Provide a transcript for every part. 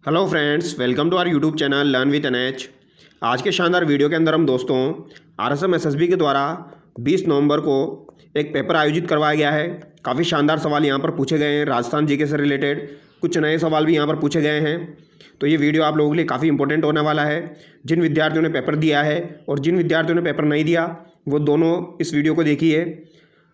Hello friends, welcome to our YouTube channel learn with NH. आज के शानदार video के अंदर हम दोस्तों आरएसएम एसएसबी के द्वारा 20 नवंबर को एक पेपर आयोजित करवाया गया है। काफ़ी शानदार सवाल यहाँ पर पूछे गए हैं राजस्थान जीके से रिलेटेड। कुछ नए सवाल भी यहाँ पर पूछे गए हैं, तो ये वीडियो आप लोगों के लिए काफ़ी इंपॉर्टेंट होने वाला है। जिन विद्यार्थियों ने पेपर दिया है और जिन विद्यार्थियों ने पेपर नहीं दिया वो दोनों इस वीडियो को देखिए,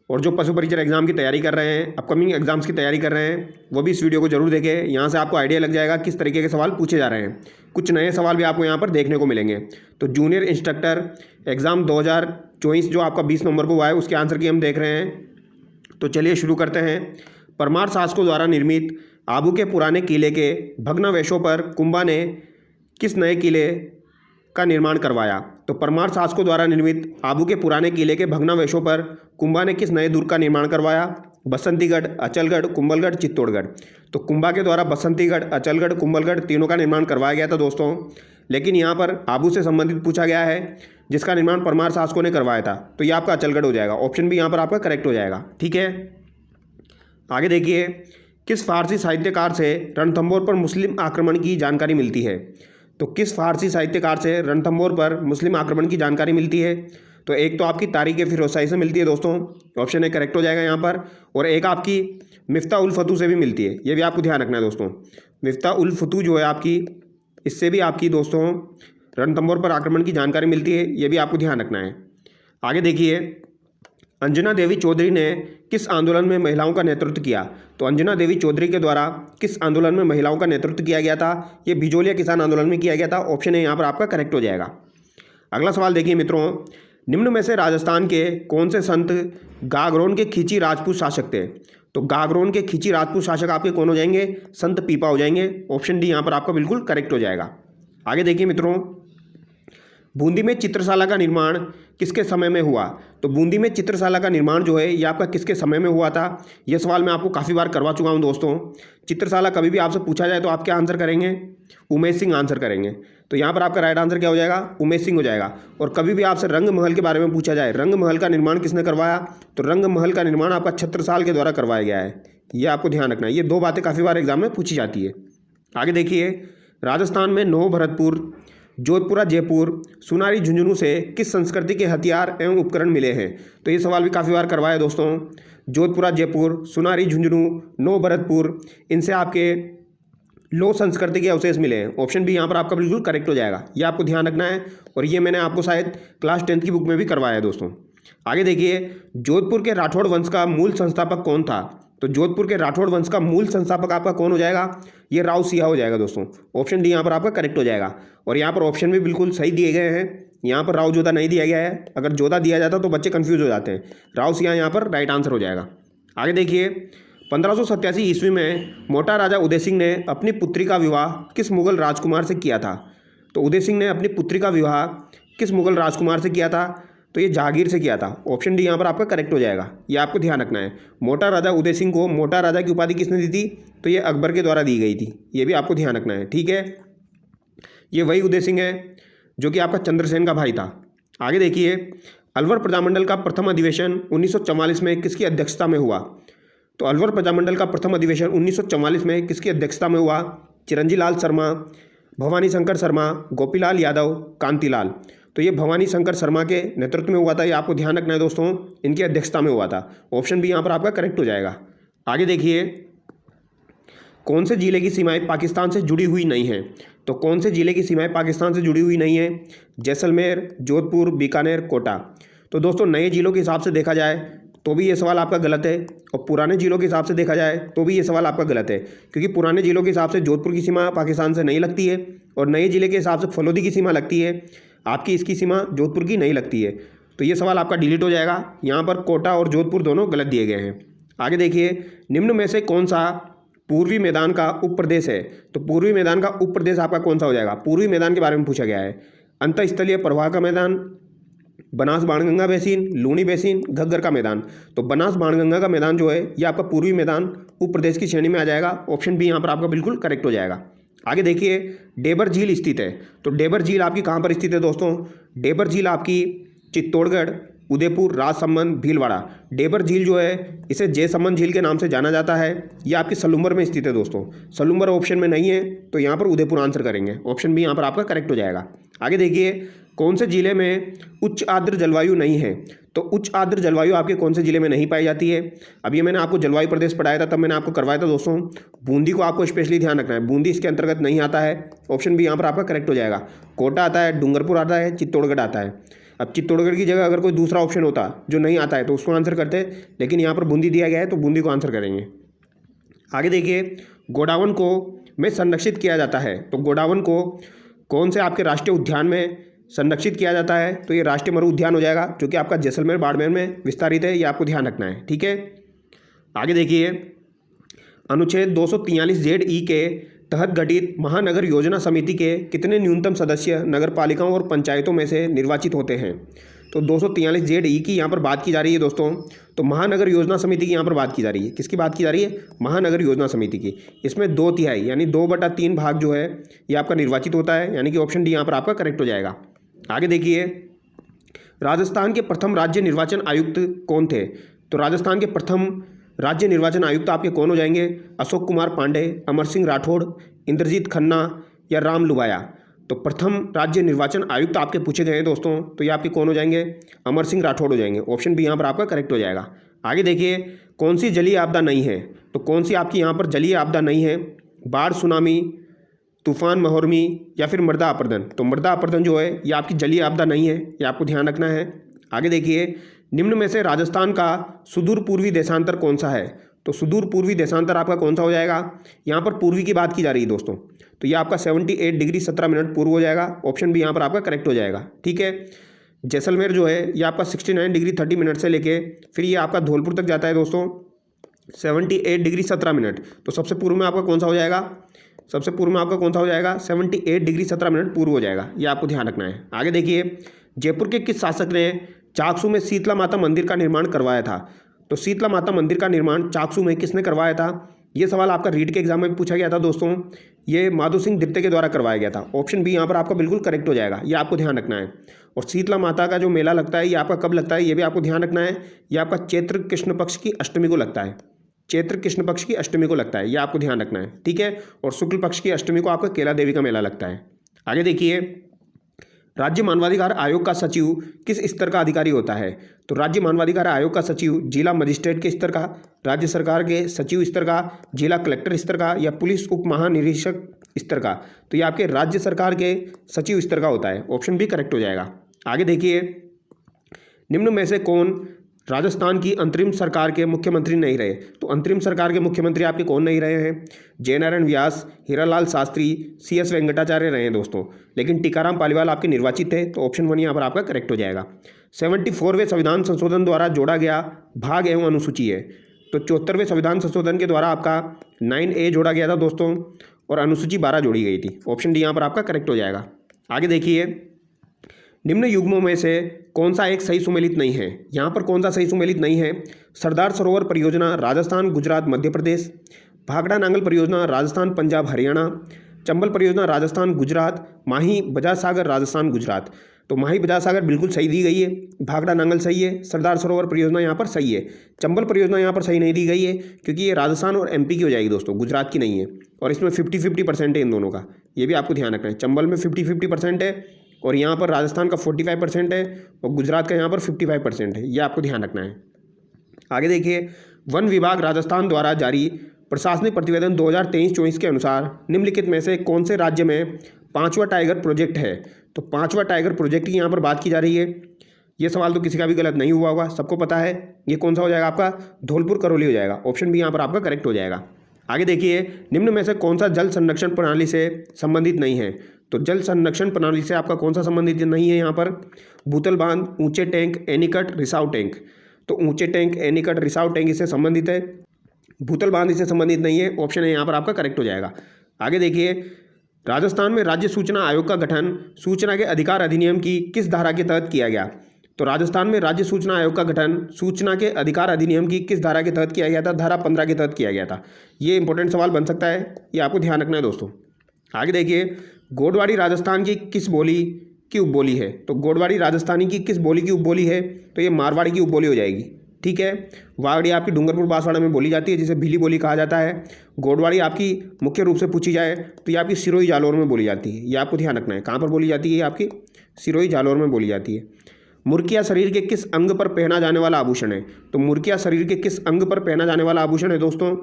और जो पशु परीक्षण एग्जाम की तैयारी कर रहे हैं, अपकमिंग एग्जाम्स की तैयारी कर रहे हैं, वो भी इस वीडियो को जरूर देखें। यहाँ से आपको आइडिया लग जाएगा किस तरीके के सवाल पूछे जा रहे हैं। कुछ नए सवाल भी आपको यहाँ पर देखने को मिलेंगे। तो जूनियर इंस्ट्रक्टर एग्ज़ाम 2024 जो आपका 20 नवंबर को हुआ है, उसके आंसर की हम देख रहे हैं। तो चलिए शुरू करते हैं। परमार शासकों द्वारा निर्मित आबू के पुराने किले के भग्नावशेषों पर कुंभा ने किस नए किले का निर्माण करवाया? तो परमार शासकों द्वारा निर्मित आबू के पुराने किले के भग्नावशेषों पर कुंभा ने किस नए दुर्ग का निर्माण करवाया? बसंतीगढ़, अचलगढ़, कुंभलगढ़, चित्तौड़गढ़। तो कुंभा के द्वारा बसंतीगढ़, अचलगढ़, कुंभलगढ़ तीनों का निर्माण करवाया गया था दोस्तों, लेकिन यहाँ पर आबू से संबंधित पूछा गया है जिसका निर्माण परमार शासकों ने करवाया था, तो ये आपका अचलगढ़ हो जाएगा। ऑप्शन भी यहाँ पर आपका करेक्ट हो जाएगा। ठीक है, आगे देखिए। किस फारसी साहित्यकार से रणथंभौर पर मुस्लिम आक्रमण की जानकारी मिलती है? तो किस फारसी साहित्यकार से रणथंभौर पर मुस्लिम आक्रमण की जानकारी मिलती है? तो एक तो आपकी तारीख फिरोज शाही से मिलती है दोस्तों, ऑप्शन ए करेक्ट हो जाएगा यहाँ पर। और एक आपकी मिफ्ता उल फतू से भी मिलती है, ये भी आपको ध्यान रखना है दोस्तों। मिफ्ता उल फतू जो है आपकी, इससे भी आपकी दोस्तों रणथंभौर पर आक्रमण की जानकारी मिलती है, ये भी आपको ध्यान रखना है। आगे देखिए। अंजना देवी चौधरी ने किस आंदोलन में महिलाओं का नेतृत्व किया? तो अंजना देवी चौधरी के द्वारा किस आंदोलन में महिलाओं का नेतृत्व किया गया था? ये भिजोलिया किसान आंदोलन में किया गया था। ऑप्शन है यहाँ पर आपका करेक्ट हो जाएगा। अगला सवाल देखिए मित्रों। निम्न में से राजस्थान के कौन से संत गागरोन के खींची राजपूत शासक थे? तो गागरोन के खींची राजपूत शासक आपके कौन हो जाएंगे? संत पीपा हो जाएंगे। ऑप्शन डी यहाँ पर आपका बिल्कुल करेक्ट हो जाएगा। आगे देखिए मित्रों। बूंदी में चित्रशाला का निर्माण किसके समय में हुआ? तो बूंदी में चित्रशाला का निर्माण जो है ये आपका किसके समय में हुआ था? यह सवाल मैं आपको काफ़ी बार करवा चुका हूं दोस्तों। चित्रशाला कभी भी आपसे पूछा जाए तो आप क्या आंसर करेंगे? उमेश सिंह आंसर करेंगे। तो यहाँ पर आपका राइट आंसर क्या हो जाएगा? उमेश सिंह हो जाएगा। और कभी भी आपसे रंग महल के बारे में पूछा जाए, रंग महल का निर्माण किसने करवाया? तो रंग महल का निर्माण आपका छत्रसाल के द्वारा करवाया गया है, ये आपको ध्यान रखना है। ये दो बातें काफ़ी बार एग्जाम में पूछी जाती है। आगे देखिए। राजस्थान में नौ भरतपुर, जोधपुरा, जयपुर, सुनारी, झुंझुनू से किस संस्कृति के हथियार एवं उपकरण मिले हैं? तो ये सवाल भी काफ़ी बार करवाया दोस्तों। जोधपुरा, जयपुर, सुनारी, झुंझुनू, नौ भरतपुर, इनसे आपके लो संस्कृति के अवशेष मिले हैं। ऑप्शन भी यहाँ पर आपका बिल्कुल करेक्ट हो जाएगा, ये आपको ध्यान रखना है। और ये मैंने आपको शायद क्लास 10th की बुक में भी करवाया है दोस्तों। आगे देखिए। जोधपुर के राठौड़ वंश का मूल संस्थापक कौन था? तो जोधपुर के राठौड़ वंश का मूल संस्थापक आपका कौन हो जाएगा? ये राव सिया हो जाएगा दोस्तों। ऑप्शन डी यहाँ पर आपका करेक्ट हो जाएगा। और यहाँ पर ऑप्शन भी बिल्कुल सही दिए गए हैं। यहाँ पर राव जोधा नहीं दिया गया है, अगर जोधा दिया जाता तो बच्चे कंफ्यूज हो जाते हैं। राव सिया यहाँ पर राइट आंसर हो जाएगा। आगे देखिए। 1587 ईस्वी में मोटा राजा उदय सिंह ने अपनी पुत्री का विवाह किस मुगल राजकुमार से किया था? तो उदय सिंह ने अपनी पुत्री का विवाह किस मुगल राजकुमार से किया था? तो ये जहांगीर से किया था। ऑप्शन डी यहाँ पर आपका करेक्ट हो जाएगा, ये आपको ध्यान रखना है। मोटा राजा उदय सिंह को मोटा राजा की उपाधि किसने दी थी? तो ये अकबर के द्वारा दी गई थी, ये भी आपको ध्यान रखना है। ठीक है, ये वही उदय सिंह है जो कि आपका चंद्रसेन का भाई था। आगे देखिए। अलवर प्रजामंडल का प्रथम अधिवेशन 1944 में किसकी अध्यक्षता में हुआ? तो अलवर प्रजामंडल का प्रथम अधिवेशन 1944 में किसकी अध्यक्षता में हुआ? चिरंजी लाल शर्मा, भवानी शंकर शर्मा, गोपीलाल यादव, कांतिलाल। तो ये भवानी शंकर शर्मा के नेतृत्व में हुआ था, ये आपको ध्यान रखना है दोस्तों, इनकी अध्यक्षता में हुआ था। ऑप्शन भी यहाँ पर आपका करेक्ट हो जाएगा। आगे देखिए। कौन से जिले की सीमाएं पाकिस्तान से जुड़ी हुई नहीं हैं? तो कौन से जिले की सीमाएं पाकिस्तान से जुड़ी हुई नहीं है? जैसलमेर, जोधपुर, बीकानेर, कोटा। तो दोस्तों नए जिलों के हिसाब से देखा जाए तो भी ये सवाल आपका गलत है, और पुराने जिलों के हिसाब से देखा जाए तो भी ये सवाल आपका गलत है, क्योंकि पुराने जिलों के हिसाब से जोधपुर की सीमा पाकिस्तान से नहीं लगती है, और नए जिले के हिसाब से फलोदी की सीमा लगती है। आपकी इसकी सीमा जोधपुर की नहीं लगती है, तो ये सवाल आपका डिलीट हो जाएगा। यहाँ पर कोटा और जोधपुर दोनों गलत दिए गए हैं। आगे देखिए। निम्न में से कौन सा पूर्वी मैदान का उप प्रदेश है? तो पूर्वी मैदान का उप प्रदेश आपका कौन सा हो जाएगा? पूर्वी मैदान के बारे में पूछा गया है। अंतःस्थलीय प्रवाह का मैदान, बनास बाणगंगा बेसिन, लूनी बेसिन, घग्गर का मैदान। तो बनास बाणगंगा का मैदान जो है ये आपका पूर्वी मैदान उप प्रदेश की श्रेणी में आ जाएगा। ऑप्शन बी यहाँ पर आपका बिल्कुल करेक्ट हो जाएगा। आगे देखिए। डेबर झील स्थित है, तो डेबर झील आपकी कहाँ पर स्थित है दोस्तों? डेबर झील आपकी चित्तौड़गढ़, उदयपुर, राजसमंद, भीलवाड़ा। डेबर झील जो है इसे जयसमंद झील के नाम से जाना जाता है। ये आपकी सलूम्बर में स्थित है दोस्तों। सलूम्बर ऑप्शन में नहीं है तो यहाँ पर उदयपुर आंसर करेंगे। ऑप्शन बी यहाँ पर आपका करेक्ट हो जाएगा। आगे देखिए, कौन से जिले में उच्च आर्द्र जलवायु नहीं है? तो उच्च आर्द्र जलवायु आपके कौन से जिले में नहीं पाई जाती है? अब ये मैंने आपको जलवायु प्रदेश पढ़ाया था, तब मैंने आपको करवाया था दोस्तों। बूंदी को आपको स्पेशली ध्यान रखना है, बूंदी इसके अंतर्गत नहीं आता है। ऑप्शन बी यहाँ पर आपका करेक्ट हो जाएगा। कोटा आता है, डूंगरपुर आता है, चित्तौड़गढ़ आता है। अब चित्तौड़गढ़ की जगह अगर कोई दूसरा ऑप्शन होता जो नहीं आता है तो उसको आंसर करते, लेकिन यहाँ पर बूंदी दिया गया है तो बूंदी को आंसर करेंगे। आगे देखिए, गोडावण को में संरक्षित किया जाता है। तो गोडावण को कौन से आपके राष्ट्रीय उद्यान में संरक्षित किया जाता है? तो ये राष्ट्रीय मरु उद्यान हो जाएगा, जो कि आपका जैसलमेर बाड़मेर में विस्तारित है। ये आपको ध्यान रखना है, ठीक है। आगे देखिए, अनुच्छेद 243(j)(E) के तहत गठित महानगर योजना समिति के कितने न्यूनतम सदस्य नगर पालिकाओं और पंचायतों में से निर्वाचित होते हैं? तो 243(j)(E) की यहाँ पर बात की जा रही है दोस्तों। तो महानगर योजना समिति की यहाँ पर बात की जा रही है। किसकी बात की जा रही है? महानगर योजना समिति की। इसमें 2/3 यानी 2/3 भाग जो है ये आपका निर्वाचित होता है, यानी कि ऑप्शन डी यहाँ पर आपका करेक्ट हो जाएगा। आगे देखिए, राजस्थान के प्रथम राज्य निर्वाचन आयुक्त कौन थे? तो राजस्थान के प्रथम राज्य निर्वाचन आयुक्त आपके कौन हो जाएंगे? अशोक कुमार पांडे, अमर सिंह राठौड़, इंद्रजीत खन्ना या राम लुबाया। तो प्रथम राज्य निर्वाचन आयुक्त आपके पूछे गए हैं दोस्तों, तो ये आपके कौन हो जाएंगे? अमर सिंह राठौड़ हो जाएंगे। ऑप्शन बी यहाँ पर आपका करेक्ट हो जाएगा। आगे देखिए, कौन सी जलीय आपदा नहीं है? तो कौन सी आपकी यहाँ पर जलीय आपदा नहीं है? बाढ़, सुनामी, तूफान, महोर्मी या फिर मृदा अपरदन। तो मृदा अपरदन जो है ये आपकी जलीय आपदा नहीं है, ये आपको ध्यान रखना है। आगे देखिए, निम्न में से राजस्थान का सुदूर पूर्वी देशांतर कौन सा है? तो सुदूर पूर्वी देशांतर आपका कौन सा हो जाएगा? यहाँ पर पूर्वी की बात की जा रही है दोस्तों, तो ये आपका 78 डिग्री 17 मिनट पूर्व हो जाएगा। ऑप्शन बी यहाँ पर आपका करेक्ट हो जाएगा, ठीक है। जैसलमेर जो है ये आपका 69 डिग्री 30 मिनट से लेके फिर ये आपका धौलपुर तक जाता है दोस्तों 78 डिग्री 17 मिनट। तो सबसे पूर्व में आपका कौन सा हो जाएगा? सबसे पूर्व में आपका कौन सा हो जाएगा? 78 डिग्री 17 मिनट पूर्व हो जाएगा, ये आपको ध्यान रखना है। आगे देखिए, जयपुर के किस शासक ने चाकसू में शीतला माता मंदिर का निर्माण करवाया था? तो शीतला माता मंदिर का निर्माण चाकसू में किसने करवाया था? ये सवाल आपका रीट के एग्जाम में भी पूछा गया था दोस्तों। ये माधो सिंह द्वितीय के द्वारा करवाया गया था। ऑप्शन बी यहाँ पर आपका बिल्कुल करेक्ट हो जाएगा, ये आपको ध्यान रखना है। और शीतला माता का जो मेला लगता है ये आपका कब लगता है ये भी आपको ध्यान रखना है। ये आपका चैत्र कृष्ण पक्ष की अष्टमी को लगता है, चैत्र कृष्ण पक्ष की अष्टमी को लगता है, ये आपको ध्यान रखना है, ठीक है। और शुक्ल पक्ष की अष्टमी को आपका केला देवी का मेला लगता है। आगे देखिए, राज्य मानवाधिकार आयोग का सचिव किस स्तर का अधिकारी होता है? तो राज्य मानवाधिकार आयोग का सचिव जिला मजिस्ट्रेट के स्तर का, राज्य सरकार के सचिव स्तर का, जिला कलेक्टर स्तर का या पुलिस उप महानिरीक्षक स्तर का? तो ये आपके राज्य सरकार के सचिव स्तर का होता है। ऑप्शन बी करेक्ट हो जाएगा। आगे देखिए, निम्न में से कौन राजस्थान की अंतरिम सरकार के मुख्यमंत्री नहीं रहे? तो अंतरिम सरकार के मुख्यमंत्री आपके कौन नहीं रहे हैं? जयनारायण व्यास, हीरालाल शास्त्री, CS वेंकटाचार्य रहे हैं दोस्तों, लेकिन टीकाराम पालीवाल आपके निर्वाचित थे। तो ऑप्शन 1 यहाँ पर आपका करेक्ट हो जाएगा। 74वें संविधान संशोधन द्वारा जोड़ा गया भाग एवं अनुसूची है? तो 74वें संविधान संशोधन के द्वारा आपका 9A जोड़ा गया था दोस्तों और अनुसूची 12 जोड़ी गई थी। ऑप्शन डी यहाँ पर आपका करेक्ट हो जाएगा। आगे देखिए, निम्न युग्मों में से कौन सा एक सही सुमेलित नहीं है? यहाँ पर कौन सा सही सुमेलित नहीं है? सरदार सरोवर परियोजना राजस्थान, गुजरात, मध्य प्रदेश, भाखड़ा नांगल परियोजना राजस्थान, पंजाब, हरियाणा, चंबल परियोजना राजस्थान, गुजरात, माही बजाज सागर राजस्थान, गुजरात। तो माही बजाज सागर बिल्कुल सही दी गई है, भाखड़ा नांगल सही है, सरदार सरोवर परियोजना यहाँ पर सही है, चंबल परियोजना यहाँ पर सही नहीं दी गई है क्योंकि ये राजस्थान और MP की हो जाएगी दोस्तों, गुजरात की नहीं है। और इसमें 50-50% है इन दोनों का, ये भी आपको ध्यान रखना है। चंबल में 50-50% है और यहाँ पर राजस्थान का 45% है और गुजरात का यहाँ पर 55% है, ये आपको ध्यान रखना है। आगे देखिए, वन विभाग राजस्थान द्वारा जारी प्रशासनिक प्रतिवेदन 2023-24 के अनुसार निम्नलिखित में से कौन से राज्य में 5वां टाइगर प्रोजेक्ट है? तो 5वां टाइगर प्रोजेक्ट की यहाँ पर बात की जा रही है। ये सवाल तो किसी का भी गलत नहीं हुआ होगा, सबको पता है। ये कौन सा हो जाएगा आपका? धौलपुर करौली हो जाएगा। ऑप्शन बी यहाँ पर आपका करेक्ट हो जाएगा। आगे देखिए, निम्न में से कौन सा जल संरक्षण प्रणाली से संबंधित नहीं है? तो जल संरक्षण प्रणाली से आपका कौन सा संबंधित नहीं है? यहाँ पर भूतल बांध, ऊंचे टैंक, एनीकट, रिसाव टैंक। तो ऊंचे टैंक, एनीकट, रिसाव टैंक इससे संबंधित है, भूतल बांध इससे संबंधित नहीं है। ऑप्शन है यहाँ पर आपका करेक्ट हो जाएगा। आगे देखिए, राजस्थान में राज्य सूचना आयोग का गठन सूचना के अधिकार अधिनियम की किस धारा के तहत किया गया? तो राजस्थान में राज्य सूचना आयोग का गठन सूचना के अधिकार अधिनियम की किस धारा के तहत किया गया था? धारा 15 के तहत किया गया था। ये इंपॉर्टेंट सवाल बन सकता है, ये आपको ध्यान रखना है दोस्तों। आगे देखिए, गोडवाड़ी राजस्थान की किस बोली की उपबोली है? तो गोडवाड़ी राजस्थानी की किस बोली की उपबोली है? तो ये मारवाड़ी की उपबोली हो जाएगी। ठीक है। वागड़ी आपकी डूंगरपुर बांसवाड़ा में बोली जाती है, जिसे भीली बोली कहा जाता है। गोडवाड़ी आपकी मुख्य रूप से पूछी जाए तो ये आपकी सिरोही जालौर में बोली जाती है। ये आपको ध्यान रखना है, कहाँ पर बोली जाती है? ये आपकी सिरोही जालौर में बोली जाती है। मुर्किया शरीर के किस अंग पर पहना जाने वाला आभूषण है? तो मुर्किया शरीर के किस अंग पर पहना जाने वाला आभूषण है दोस्तों?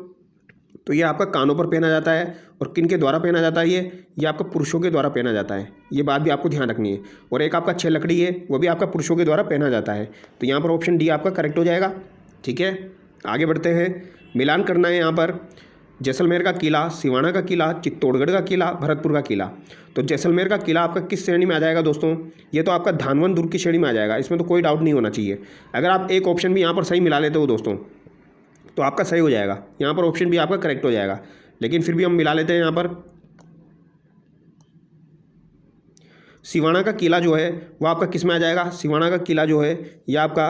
तो ये आपका कानों पर पहना जाता है। और किन के द्वारा पहना जाता है? ये आपका पुरुषों के द्वारा पहना जाता है। ये बात भी आपको ध्यान रखनी है। और एक आपका 6 लकड़ी है, वो भी आपका पुरुषों के द्वारा पहना जाता है। तो यहाँ पर ऑप्शन डी आपका करेक्ट हो जाएगा। ठीक है, आगे बढ़ते हैं। मिलान करना है यहाँ पर जैसलमेर का किला, सिवाना का किला, चित्तौड़गढ़ का किला, भरतपुर का किला। तो जैसलमेर का किला आपका किस श्रेणी में आ जाएगा दोस्तों? ये तो आपका धानवन दुर्ग की श्रेणी में आ जाएगा, इसमें तो कोई डाउट नहीं होना चाहिए। अगर आप एक ऑप्शन भी यहाँ पर सही मिला लेते हो दोस्तों तो आपका सही हो जाएगा। यहाँ पर ऑप्शन भी आपका करेक्ट हो जाएगा, लेकिन फिर भी हम मिला लेते हैं यहाँ पर। सिवाना का किला जो है वो आपका किस में आ जाएगा? सिवाना का किला जो है ये आपका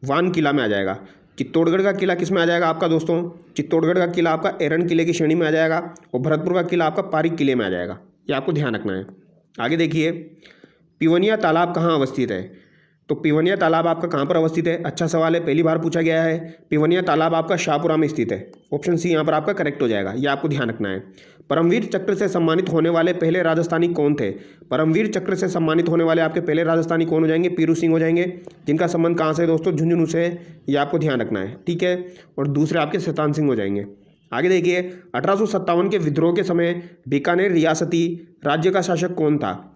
वान किला में आ जाएगा। चित्तौड़गढ़ का किला किस में आ जाएगा आपका दोस्तों? चित्तौड़गढ़ का किला आपका एरन किले की श्रेणी में आ जाएगा। और भरतपुर का किला आपका पारिक किले में आ जाएगा। ये आपको ध्यान रखना है। आगे देखिए, पिवनिया तालाब कहाँ अवस्थित है? तो पिवनिया तालाब आपका कहाँ पर अवस्थित है? अच्छा सवाल है, पहली बार पूछा गया है। पिवनिया तालाब आपका शाहपुरा में स्थित है। ऑप्शन सी यहाँ पर आपका करेक्ट हो जाएगा। ये आपको ध्यान रखना है। परमवीर चक्र से सम्मानित होने वाले पहले राजस्थानी कौन थे? परमवीर चक्र से सम्मानित होने वाले आपके पहले राजस्थानी कौन हो जाएंगे? पीरू सिंह हो जाएंगे, जिनका संबंध कहाँ से है दोस्तों? झुंझुनू से। ये आपको ध्यान रखना है। ठीक है। और दूसरे आपके शैतान सिंह हो जाएंगे। आगे देखिए, 1857 के विद्रोह के समय बीकानेर रियासती राज्य का शासक कौन था?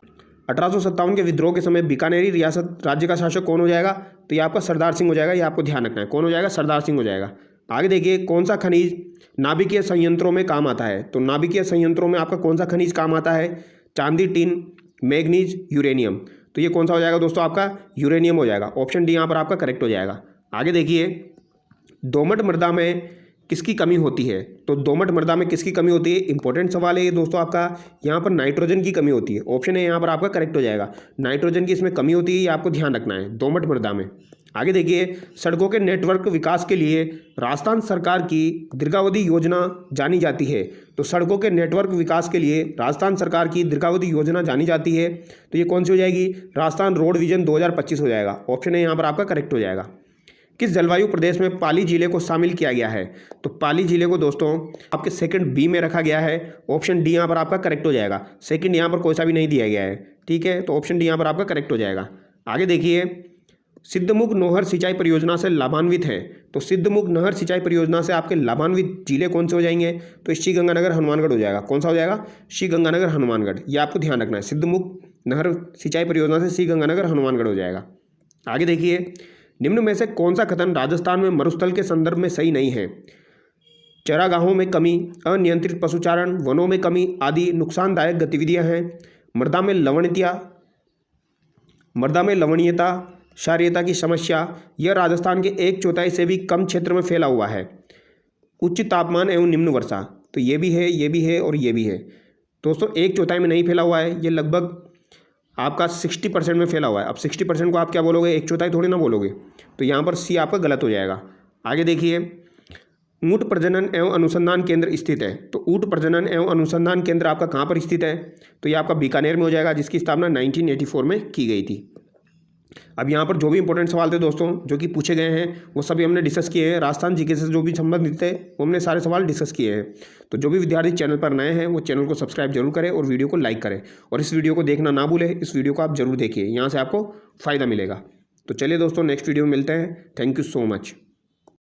1857 के विद्रोह के समय बीकानेरी रियासत राज्य का शासक कौन हो जाएगा? तो ये आपका सरदार सिंह हो जाएगा। ये आपको ध्यान रखना है, कौन हो जाएगा? सरदार सिंह हो जाएगा। आगे देखिए, कौन सा खनिज नाभिकीय संयंत्रों में काम आता है? तो नाभिकीय संयंत्रों में आपका कौन सा खनिज काम आता है? चांदी, टिन, मैग्नीज, यूरेनियम। तो ये कौन सा हो जाएगा दोस्तों? आपका यूरेनियम हो जाएगा। ऑप्शन डी यहाँ पर आपका करेक्ट हो जाएगा। आगे देखिए, दोमट मृदा में किसकी कमी होती है? तो दोमट मृदा में किसकी कमी होती है? इंपॉर्टेंट सवाल है ये दोस्तों आपका। यहाँ पर नाइट्रोजन की कमी होती है। ऑप्शन है यहाँ पर आपका करेक्ट हो जाएगा। नाइट्रोजन की इसमें कमी होती है, ये आपको ध्यान रखना है, दोमट मृदा में। आगे देखिए, सड़कों के नेटवर्क विकास के लिए राजस्थान सरकार की दीर्घावधि योजना जानी जाती है। तो सड़कों के नेटवर्क विकास के लिए राजस्थान सरकार की दीर्घावधि योजना जानी जाती है। तो ये कौन सी हो जाएगी? राजस्थान रोड विजन 2025 हो जाएगा। ऑप्शन है यहाँ पर आपका करेक्ट हो जाएगा। किस जलवायु प्रदेश में पाली जिले को शामिल किया गया है? तो पाली जिले को दोस्तों आपके सेकंड बी में रखा गया है। ऑप्शन डी यहाँ पर आपका करेक्ट हो जाएगा। सेकंड यहाँ पर कोई सा भी नहीं दिया गया है। ठीक है, तो ऑप्शन डी यहाँ पर आपका करेक्ट हो जाएगा। आगे देखिए, सिद्धमुख नहर सिंचाई परियोजना से लाभान्वित है। तो सिद्धमुख नहर सिंचाई परियोजना से आपके लाभान्वित जिले कौन से हो जाएंगे? तो श्रीगंगानगर हनुमानगढ़ हो जाएगा। कौन सा हो जाएगा? श्रीगंगानगर हनुमानगढ़। ये आपको ध्यान रखना है। सिद्धमुख नहर सिंचाई परियोजना से श्रीगंगानगर हनुमानगढ़ हो जाएगा। आगे देखिए, निम्न में से कौन सा कथन राजस्थान में मरुस्थल के संदर्भ में सही नहीं है? चरागाहों में कमी, अनियंत्रित पशुचारण, वनों में कमी आदि नुकसानदायक गतिविधियां हैं। मृदा में लवणीयता, क्षारीयता की समस्या, यह राजस्थान के 1/4 से भी कम क्षेत्र में फैला हुआ है। उच्च तापमान एवं निम्न वर्षा, तो ये भी है, ये भी है और ये भी है दोस्तों। 1/4 में नहीं फैला हुआ है, ये लगभग आपका 60% में फैला हुआ है। अब 60% को आप क्या बोलोगे? 1/4 थोड़ी ना बोलोगे। तो यहाँ पर सी आपका गलत हो जाएगा। आगे देखिए, ऊँट प्रजनन एवं अनुसंधान केंद्र स्थित है। तो ऊँट प्रजनन एवं अनुसंधान केंद्र आपका कहाँ पर स्थित है? तो ये आपका बीकानेर में हो जाएगा, जिसकी स्थापना 1984 में की गई थी। अब यहाँ पर जो भी इंपॉर्टेंट सवाल थे दोस्तों जो कि पूछे गए हैं वो सभी हमने डिस्कस किए हैं। राजस्थान जीके से जो भी संबंधित थे वो हमने सारे सवाल डिस्कस किए हैं। तो जो भी विद्यार्थी चैनल पर नए हैं वो चैनल को सब्सक्राइब जरूर करें और वीडियो को लाइक करें। और इस वीडियो को देखना ना भूलें, इस वीडियो को आप जरूर देखिए, यहाँ से आपको फ़ायदा मिलेगा। तो चलिए दोस्तों, नेक्स्ट वीडियो में मिलते हैं। Thank you so much.